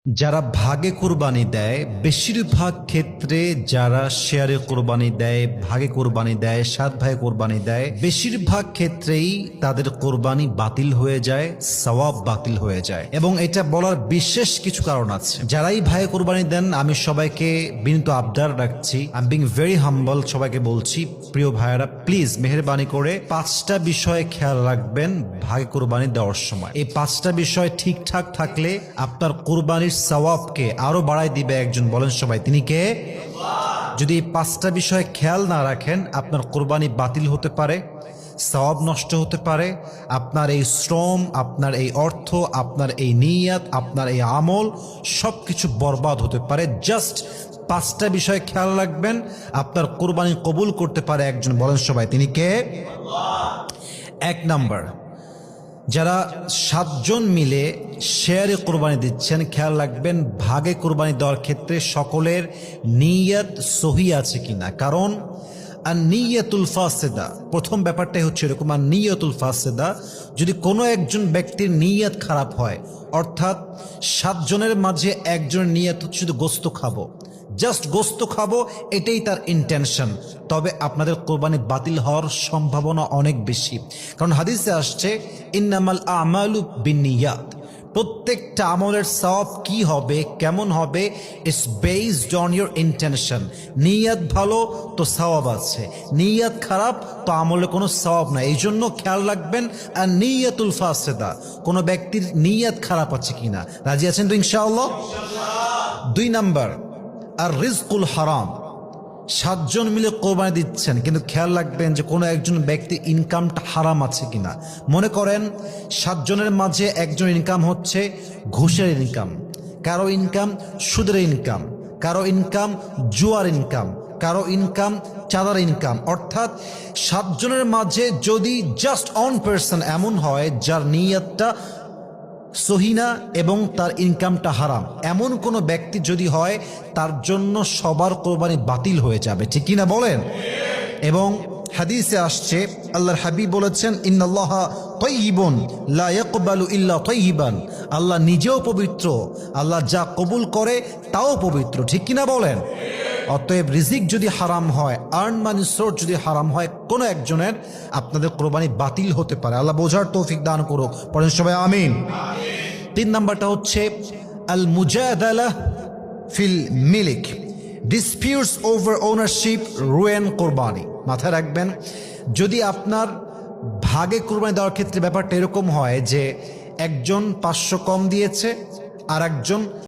যারা ভাগে কুরবানি দেয়, বেশিরভাগ ক্ষেত্রে যারা শেয়ারে কুরবানি দেয়, ভাগে কুরবানি দেয়, সাত ভাগে কুরবানি দেয়, বেশিরভাগ ক্ষেত্রেই তাদের কুরবানি বাতিল হয়ে যায়, সওয়াব বাতিল হয়ে যায়। এবং এটা বলার বিশেষ কিছু কারণ আছে। যারাই ভাগে কুরবানি দেন, আমি সবাইকে বিনীত আবদার রাখছি, আই এম বিং ভেরি হাম্বল, সবাইকে বলছি, প্রিয় ভাইয়েরা প্লিজ মেহেরবানি করে 5টা বিষয়ে খেয়াল রাখবেন ভাগে কুরবানি দেওয়ার সময়। এই 5টা বিষয় ঠিকঠাক থাকলে আপনার কুরবানির সওয়াবকে আরো বাড়াই দিবে একজন, বলেন সবাই, তিনি কে? যদি এই 5টা বিষয়ে খেয়াল না রাখেন, আপনার কুরবানি বাতিল হতে পারে, সওয়াব নষ্ট হতে পারে, আপনার এই শ্রম, আপনার এই অর্থ, আপনার এই নিয়াত, আপনার এই আমল সবকিছু বরবাদ হতে পারে। জাস্ট 5টা বিষয়ে খেয়াল রাখবেন, আপনার কুরবানি কবুল করতে পারে একজন, বলেন সবাই, তিনি কে? 1 নাম্বার, যারা 7 জন মিলে শেয়ারে কোরবানি দিচ্ছেন, খেয়াল রাখবেন ভাগে কোরবানি দেওয়ার ক্ষেত্রে সকলের নিয়ত সহি আছে কিনা। কারণ আর নিয়তুল ফাসেদা, প্রথম ব্যাপারটাই হচ্ছে এরকম, আর নিয়তুল ফাসেদা, যদি কোনো একজন ব্যক্তির নিয়ত খারাপ হয়, অর্থাৎ 7 জনের মাঝে একজনের নিয়ত হচ্ছে শুধু গোস্ত খাবো, জাস্ট গোস্ত খাবো, এটাই তার ইন্টেনশন, তবে আপনাদের কোরবানি বাতিল হওয়ার সম্ভাবনা অনেক বেশি। কারণ হাদিসে আসছে ইন্নামাল আমালু বিন্নিয়াত, প্রত্যেকটা আমলের সওয়াব কি হবে, কেমন হবে, it's based on your intention. নিয়ত ভালো তো সওয়াব আছে, নিয়ত খারাপ তো আমলে কোনো সওয়াব নাই। এই জন্য খেয়াল রাখবেন আর নিয়তুল ফাসেদা, কোনো ব্যক্তির নিয়ত খারাপ আছে কিনা। রাজি আছেন তো ইনশাআল্লাহ? 2 নাম্বার, আর রিজকুল হারাম, 7 জন মিলে কোরবানি দিচ্ছেন, কিন্তু খেয়াল রাখবেন যে কোনো একজন ব্যক্তির ইনকামটা হারাম আছে কিনা। মনে করেন 7 জনের মাঝে একজন ইনকাম হচ্ছে ঘুষের ইনকাম, কারো ইনকাম সুদের ইনকাম, কারো ইনকাম জুয়ার ইনকাম, কারো ইনকাম চাঁদার ইনকাম। অর্থাৎ 7 জনের মাঝে যদি জাস্ট অন পার্সন এমন হয় যার নিয়তটা সহিনা এবং তার ইনকামটা হারাম, এমন কোনো ব্যক্তি যদি হয়, তার জন্য সবার কোরবানি বাতিল হয়ে যাবে, ঠিক কিনা বলেন? এবং হাদিসে আসছে, আল্লাহর হাবিব বলেছেন ইন্নাল্লাহা তাইয়িবুন লা ইয়াকবালু ইল্লা তাইয়িবান, আল্লাহ নিজেও পবিত্র, আল্লাহ যা কবুল করে তাও পবিত্র, ঠিক কিনা বলেন? অতএব রিজিক যদি হারাম হয়, আর্ন মানি সোর্স যদি হারাম হয় কোনো একজনের, আপনাদের কোরবানি বাতিল হতে পারে। আল্লাহ বোঝার তৌফিক দান করুক, পড়েন সবাই আমিন। 3 নাম্বারটা হচ্ছে আল মুজাদালা ফিল মিলিক, ডিসপিউটস ওভার ওনারশিপ রুয়েন কোরবানি। মাথায় রাখবেন, যদি আপনার ভাগে কোরবানি দেওয়ার ক্ষেত্রে ব্যাপারটা এরকম হয় যে একজন 500 কম দিয়েছে আর একজন